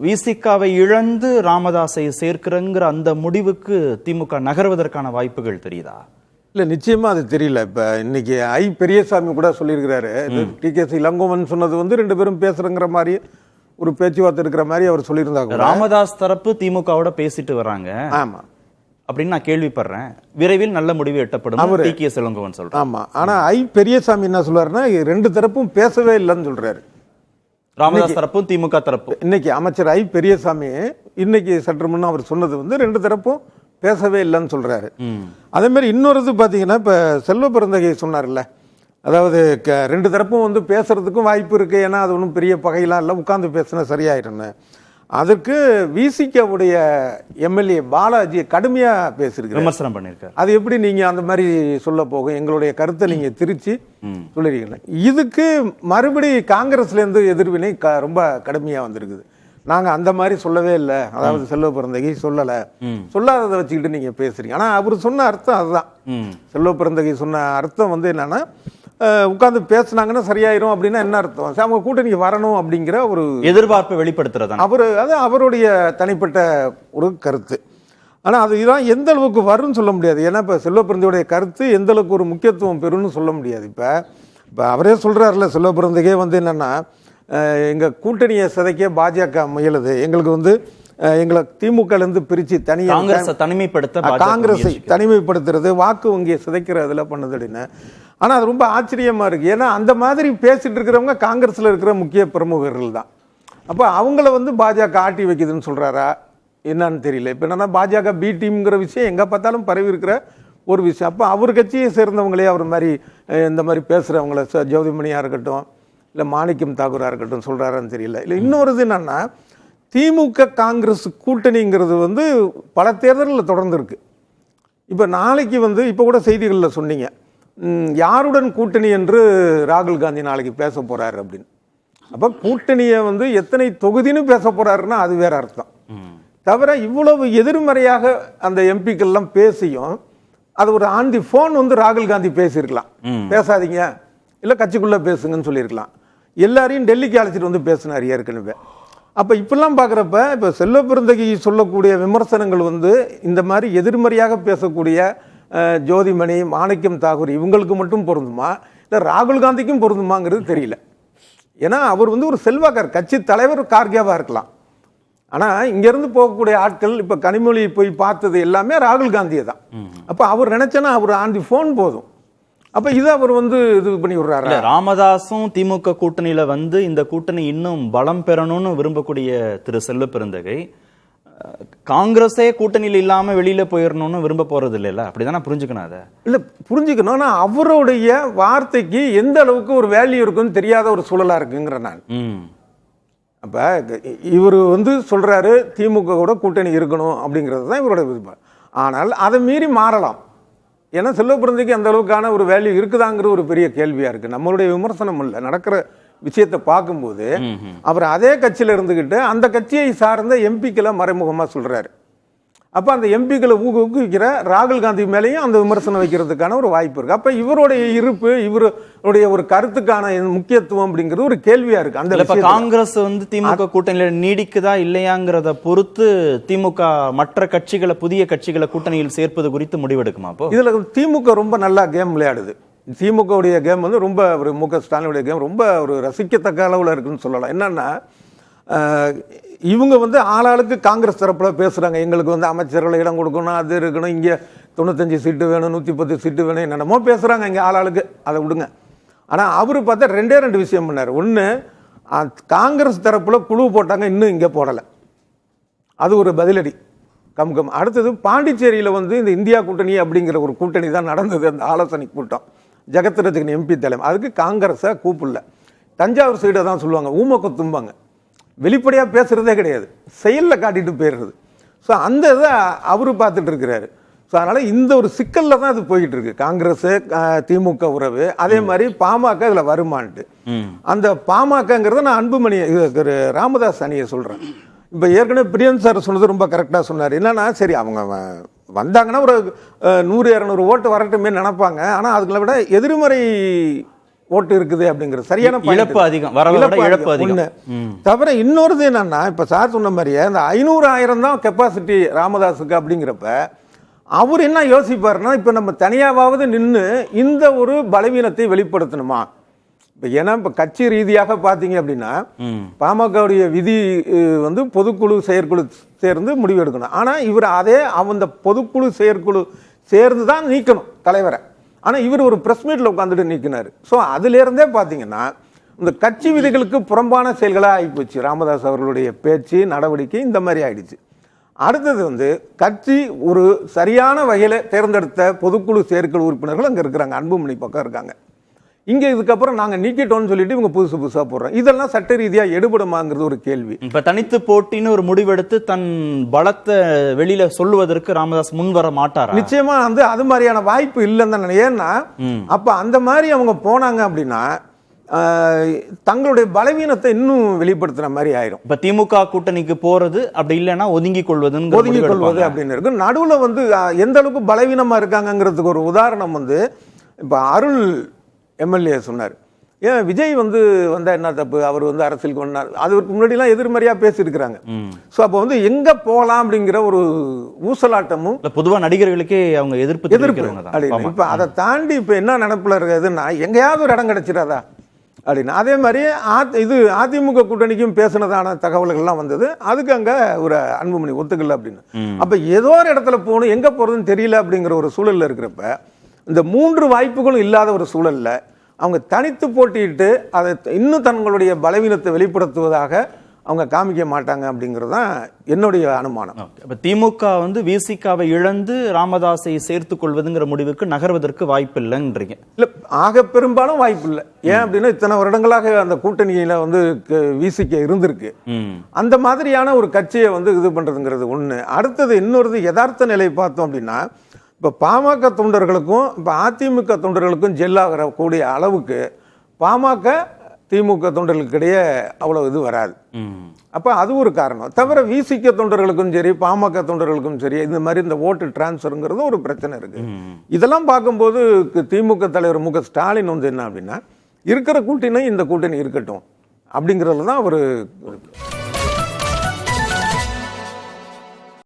விசிகாவை இழந்து ராமதாஸை சேர்க்கிறங்கிற அந்த முடிவுக்கு திமுக நகர்வதற்கான வாய்ப்புகள் தெரியுதா? இல்லை, நிச்சயமா அது தெரியல. இப்போ இன்னைக்கு பெரியசாமி கூட சொல்லியிருக்கிறாரு, டிகேசி இளங்கோவன் சொன்னது வந்து 2 பேரும் பேசுறங்கிற மாதிரி ஒரு பேச்சுவார்த்தை இருக்கிற மாதிரி அவர் சொல்லியிருந்தாங்க. ராமதாஸ் தரப்பு திமுகவோட பேசிட்டு வராங்க. ஆமா அப்படின்னு நான் கேள்விப்படுறேன். விரைவில் நல்ல முடிவு எட்டப்படும் டிகேசி இளங்கோவன் சொல்றாரு. ஆமா, ஆனா பெரியசாமி என்ன சொல்றாருன்னா 2 தரப்பும் பேசவே இல்லைன்னு சொல்றாரு. ராமதாஸ் தரப்பும் திமுக தரப்பு. இன்னைக்கு அமைச்சர் பெரியசாமி இன்னைக்கு சற்று முன்ன அவர் சொன்னது வந்து 2 தரப்பும் பேசவே இல்லைன்னு சொல்றாரு. அதே மாதிரி இன்னொரு பாத்தீங்கன்னா இப்ப செல்வ பெருந்தகை சொன்னார்ல, அதாவது 2 தரப்பும் வந்து பேசுறதுக்கும் வாய்ப்பு இருக்கு, ஏன்னா அது ஒன்றும் பெரிய பகையெல்லாம் இல்லை, உட்கார்ந்து பேசினா சரியாயிடும். அதுக்கு விசிகாவுடைய எம்எல்ஏ பாலாஜி கடுமையா பேசியிருக்காரு, விமர்சனம் பண்ணியிருக்காரு. அது எப்படி நீங்க அந்த மாதிரி சொல்ல போகும், எங்களுடைய கருத்தை நீங்க திருச்சி சொல்லிருக்கீங்க. இதுக்கு மறுபடி காங்கிரஸ்ல இருந்து எதிர்வினை ரொம்ப கடுமையா வந்திருக்குது. நாங்க அந்த மாதிரி சொல்லவே இல்லை, அதாவது செல்வ பெருந்தகை சொல்லல, சொல்லாததை வச்சுக்கிட்டு நீங்க பேசுறீங்க. ஆனா அவர் சொன்ன அர்த்தம் அதுதான். செல்வ பெருந்தகை சொன்ன அர்த்தம் வந்து என்னன்னா, உட்கார்ந்து பேசினாங்கன்னா சரியாயிரும் அப்படின்னா என்ன அர்த்தம், அவங்க கூட்டணிக்கு வரணும் அப்படிங்கிற ஒரு எதிர்பார்ப்பை வெளிப்படுத்துறது அது அவருடைய தனிப்பட்ட ஒரு கருத்து. ஆனா அதுதான் எந்த அளவுக்கு வரும்னு சொல்ல முடியாது. ஏன்னா இப்ப செல்வ பெருந்தகையுடைய கருத்து எந்த அளவுக்கு ஒரு முக்கியத்துவம் பெறும்னு சொல்ல முடியாது. இப்ப அவரே சொல்றாருல, செல்வ பெருந்தகை வந்து என்னன்னா, எங்க கூட்டணியை சிதைக்க பாஜக முயலுது, எங்களுக்கு வந்து எங்களை திமுக இருந்து பிரிச்சு காங்கிரஸை தனிமைப்படுத்துறது, வாக்கு வங்கியை சிதைக்கிறதுல பண்ணுது அப்படின்னு. ஆனா அது ரொம்ப ஆச்சரியமா இருக்கு. ஏன்னா அந்த மாதிரி பேசிட்டு இருக்கிறவங்க காங்கிரஸ்ல இருக்கிற முக்கிய பிரமுகர்கள் தான். அப்ப அவங்கள வந்து பாஜக ஆட்டி வைக்குதுன்னு சொல்றாரா என்னன்னு தெரியல. இப்ப என்னன்னா பாஜக பி டீம்ங்கிற விஷயம் எங்க பார்த்தாலும் பரவி இருக்கிற ஒரு விஷயம். அப்ப அவர் கட்சியை சேர்ந்தவங்களே அவர் மாதிரி இந்த மாதிரி பேசுறவங்கள ஜோதிமணியா இருக்கட்டும், இல்ல மாணிக்கம் தாக்கூரா இருக்கட்டும் சொல்றாரான்னு தெரியல. இல்ல இன்னொரு என்னன்னா, திமுக காங்கிரஸ் கூட்டணிங்கிறது வந்து பல தேர்தலில் தொடர்ந்து இருக்கு. இப்ப நாளைக்கு வந்து இப்ப கூட செய்திகளில் சொன்னீங்க, யாருடன் கூட்டணி என்று ராகுல் காந்தி நாளைக்கு பேச போறாரு அப்படின்னு. அப்ப கூட்டணியை வந்து எத்தனை தொகுதின்னு பேச போறாருன்னா அது வேற அர்த்தம். தவிர இவ்வளவு எதிர்மறையாக அந்த எம்பிக்கள் எல்லாம் பேசியும் அது ஒரு ஆன் தி போன் வந்து ராகுல் காந்தி பேசியிருக்கலாம், பேசாதீங்க இல்ல கட்சிக்குள்ள பேசுங்கன்னு சொல்லியிருக்கலாம். எல்லாரையும் டெல்லிக்கு அழைச்சிட்டு வந்து பேசினார் ஏற்கனவே. அப்ப இப்பெல்லாம் பாக்குறப்ப இப்ப செல்வ பெருந்தகை சொல்லக்கூடிய விமர்சனங்கள் வந்து இந்த மாதிரி எதிர்மறையாக பேசக்கூடிய ஜோதிமணி, மாணிக்கம் தாக்கூர் இவங்களுக்கு மட்டும் பொருந்துமா இல்ல ராகுல் காந்திக்கும் பொருந்துமாங்கிறது தெரியல. ஏன்னா அவர் வந்து ஒரு செல்வாக்கார் கட்சி தலைவர் கார்கேவா இருக்கலாம். ஆனா இங்க இருந்து போகக்கூடிய ஆட்கள் இப்ப கனிமொழி போய் பார்த்தது எல்லாமே ராகுல் காந்தியை தான். அப்ப அவர் நினைச்சனா அவர் ஆன் தி போன் போதும். அப்ப இதை அவர் வந்து இது பண்ணி விடுறாரு. ராமதாசும் திமுக கூட்டணியில வந்து இந்த கூட்டணி இன்னும் பலம் பெறணும்னு விரும்பக்கூடிய திரு செல்வ பெருந்தகை காங்கிரஸே கூட்டணியில் இல்லாம வெளியில போயிடணும்னு விரும்ப போறது இல்லைல்ல, அப்படிதானே புரிஞ்சுக்கணும். அதை இல்ல புரிஞ்சுக்கணும். ஆனா அவருடைய வார்த்தைக்கு எந்த அளவுக்கு ஒரு வேல்யூ இருக்குன்னு தெரியாத ஒரு சூழலா இருக்குங்கிற நான். அப்ப இவர் வந்து சொல்றாரு திமுக கூட கூட்டணி இருக்கணும் அப்படிங்கிறது தான் இவரோட விருப்பம். ஆனால் அதை மீறி மாறலாம். ஏன்னா செல்வ பெருந்தகைக்கு அந்த அளவுக்கான ஒரு வேல்யூ இருக்குதாங்கிற ஒரு பெரிய கேள்வியா இருக்கு. நம்மளுடைய விமர்சனம் இல்லை, நடக்கிற விஷயத்தை பார்க்கும்போது அவர் அதே கட்சியில இருந்துகிட்டு அந்த கட்சியை சார்ந்த எம்பிக்களை மறைமுகமா சொல்றாரு. அப்ப அந்த எம்பிக்களை ஊக்குவிக்கிற ராகுல் காந்தி மேலேயும் அந்த விமர்சனம் வைக்கிறதுக்கான ஒரு வாய்ப்பு இருக்கு. அப்ப இவருடைய இருப்பு, இவருடைய ஒரு கருத்துக்கான முக்கியத்துவம் அப்படிங்கிறது ஒரு கேள்வியா இருக்கு. அந்த காங்கிரஸ் வந்து திமுக கூட்டணியில நீடிக்குதா இல்லையாங்கிறத பொறுத்து திமுக மற்ற கட்சிகளை, புதிய கட்சிகளை கூட்டணியில் சேர்ப்பது குறித்து முடிவெடுக்குமா? அப்போ இதுல திமுக ரொம்ப நல்லா கேம் விளையாடுது. திமுக உடைய கேம் வந்து ரொம்ப ஒரு மு க ஸ்டாலினுடைய கேம் ரொம்ப ஒரு ரசிக்கத்தக்க அளவில் இருக்குன்னு சொல்லலாம். என்னன்னா இவங்க வந்து ஆளாளுக்கு காங்கிரஸ் தரப்புல பேசுறாங்க, எங்களுக்கு வந்து அமைச்சர்களை இடம் கொடுக்கணும், அது இருக்கணும், இங்க 95 சீட்டு வேணும், 110 சீட்டு வேணும், என்னென்னமோ பேசுறாங்க இங்க ஆளாளுக்கு. அதை விடுங்க. ஆனா அவரு பார்த்தா 2 விஷயம் பண்ணாரு. ஒண்ணு, காங்கிரஸ் தரப்புல குழு போட்டாங்க, இன்னும் இங்க போடல, அது ஒரு பதிலடி கம்கம். அடுத்தது பாண்டிச்சேரியில வந்து இந்த இந்தியா கூட்டணி அப்படிங்கிற ஒரு கூட்டணி தான் நடந்தது, அந்த ஆலோசனை கூட்டம், ஜெகத் ரட்சகன் எம்பி தலைமை. அதுக்கு காங்கிரஸை கூப்பிடல. தஞ்சாவூர் சைடை தான் சொல்லுவாங்க, ஊமக்க தும்பாங்க, வெளிப்படையா பேசுறதே கிடையாது, செயல்ல காட்டிட்டு போயிடுறது. ஸோ அந்த இதை அவரு பார்த்துட்டு இருக்கிறாரு. ஸோ அதனால இந்த ஒரு சிக்கல்ல தான் இது போயிட்டு இருக்கு, காங்கிரஸ் திமுக உறவு. அதே மாதிரி பாமக இதுல வருமானட்டு. அந்த பாமகங்கிறத நான் அன்புமணி ராமதாஸ் அணியை சொல்றேன். இப்ப ஏற்கனவே பிரியன் சார் சொன்னது ரொம்ப கரெக்டா சொன்னார். என்னன்னா சரி அவங்க வந்தாங்கன்னா ஒரு 100-200 ஓட்டு வரட்டுமே நினைப்பாங்க. ஆனா அதுகளை விட எதிர்மறை ஓட்டு இருக்குது அப்படிங்கிற சரியான point இழப்பு இது. அதிகம், வரவை விட இழப்பு அதிகம். ஒண்ணு. தவிர இன்னொருது என்னன்னா இப்ப சார் சொன்ன மாதிரியே அந்த 500,000 தான் கெப்பாசிட்டி ராமதாஸுக்கு அப்படிங்கிறப்ப அவர் என்ன யோசிப்பாருன்னா இப்ப நம்ம தனியாவது நின்று இந்த ஒரு பலவீனத்தை வெளிப்படுத்தணுமா? இப்ப ஏன்னா இப்ப கட்சி ரீதியாக பாத்தீங்க அப்படின்னா பாமகவுடைய விதி வந்து பொதுக்குழு செயற்குழு சேர்ந்து முடிவு எடுக்கணும். ஆனா இவர் அந்த பொதுக்குழு செயற்குழு சேர்ந்து தான் நீக்கணும் தலைவரை. ஆனா இவர் ஒரு பிரஸ் மீட்ல உட்காந்துட்டு நீக்கினாரு. ஸோ அதுல இருந்தே பாத்தீங்கன்னா இந்த கட்சி விதிகளுக்கு புறம்பான செயல்களா ஆகிப்போச்சு ராமதாஸ் அவர்களுடைய பேச்சு நடவடிக்கை இந்த மாதிரி ஆயிடுச்சு. அடுத்தது வந்து கட்சி ஒரு சரியான வகையில தேர்ந்தெடுத்த பொதுக்குழு செயற்குழு உறுப்பினர்கள் அங்க இருக்கிறாங்க, அன்புமணி பக்கம் இருக்காங்க. இங்க இதுக்கப்புறம் நாங்க நீக்கிட்டோம்னு சொல்லிட்டு இவங்க புதுசா போடுறோம். இதெல்லாம் சட்ட ரீதியா எடுபடுமாங்கிறது ஒரு கேள்வி. இப்ப தனித்து போட்டின்னு ஒரு முடிவெடுத்து தன் பலத்தை வெளியில சொல்லுவதற்கு ராமதாஸ் முன் வர மாட்டாரா? நிச்சயமா வந்து அது மாதிரியான வாய்ப்பு இல்லைன்னு தான். ஏன்னா அப்ப அந்த மாதிரி அவங்க போனாங்க அப்படின்னா தங்களுடைய பலவீனத்தை இன்னும் வெளிப்படுத்துற மாதிரி ஆயிரும். இப்ப திமுக கூட்டணிக்கு போறது அப்படி இல்லைன்னா ஒதுங்கிக் கொள்வது அப்படின்னு இருக்கு. நடுவுல வந்து எந்த அளவுக்கு பலவீனமா இருக்காங்கிறதுக்கு ஒரு உதாரணம் வந்து இப்ப அருள் எம்எல்ஏ சொன்னார். ஏன் விஜய் வந்து வந்தா என்ன தப்பு, அவர் வந்து அரசியலுக்கு வந்தார், அதுக்கு முன்னாடிலாம் எதிர்மறையா பேசியிருக்கிறாங்க. ஸோ அப்போ வந்து எங்க போகலாம் அப்படிங்கிற ஒரு ஊசலாட்டமும் பொதுவாக நடிகர்களுக்கே அவங்க எதிர்ப்பு. இப்ப அதை தாண்டி இப்ப என்ன நடப்புல இருக்குதுன்னா எங்கேயாவது ஒரு இடம் கிடைச்சிடாதா அப்படின்னு. அதே மாதிரி இது அதிமுக கூட்டணிக்கும் பேசினதான தகவல்கள்லாம் வந்தது. அதுக்கு அங்க ஒரு அன்புமணி ஒத்துக்கல அப்படின்னு. அப்ப ஏதோ ஒரு இடத்துல போகணும், எங்க போறதுன்னு தெரியல அப்படிங்கிற ஒரு சூழல்ல இருக்கிறப்ப இந்த 3 வாய்ப்புகளும் இல்லாத ஒரு சூழல்ல அவங்க தனித்து போட்டியிட்டு அதை இன்னும் தங்களுடைய பலவீனத்தை வெளிப்படுத்துவதாக அவங்க காமிக்க மாட்டாங்க அப்படிங்கிறது தான் என்னுடைய அனுமானம். இப்ப திமுக வந்து விசிகாவை இழந்து ராமதாஸை சேர்த்துக் கொள்வதுங்கிற முடிவுக்கு நகர்வதற்கு வாய்ப்பு இல்லைன்றீங்க? இல்ல, ஆக பெரும்பாலும் வாய்ப்பு இல்லை. ஏன் அப்படின்னா இத்தனை வருடங்களாக அந்த கூட்டணியில வந்து விசிக இருந்திருக்கு. அந்த மாதிரியான ஒரு கட்சியை வந்து இது பண்றதுங்கிறது ஒண்ணு. அடுத்தது இன்னொரு யதார்த்த நிலை பார்த்தோம் அப்படின்னா இப்ப பாமக தொண்டர்களுக்கும் இப்ப அதிமுக தொண்டர்களுக்கும் ஜெல்லாகிற கூடிய அளவுக்கு பாமக திமுக தொண்டர்களுக்கு இடையே அவ்வளவு இது வராது. அப்ப அது ஒரு காரணம். தவிர விசிக தொண்டர்களுக்கும் சரி பாமக தொண்டர்களுக்கும் சரி இந்த மாதிரி இந்த ஓட்டு டிரான்ஸ்ஃபருங்கிறது ஒரு பிரச்சனை இருக்கு. இதெல்லாம் பார்க்கும்போது திமுக தலைவர் மு க ஸ்டாலின் வந்து என்ன அப்படின்னா இருக்கிற கூட்டணி இந்த கூட்டணி இருக்கட்டும் அப்படிங்கிறதுல தான் ஒரு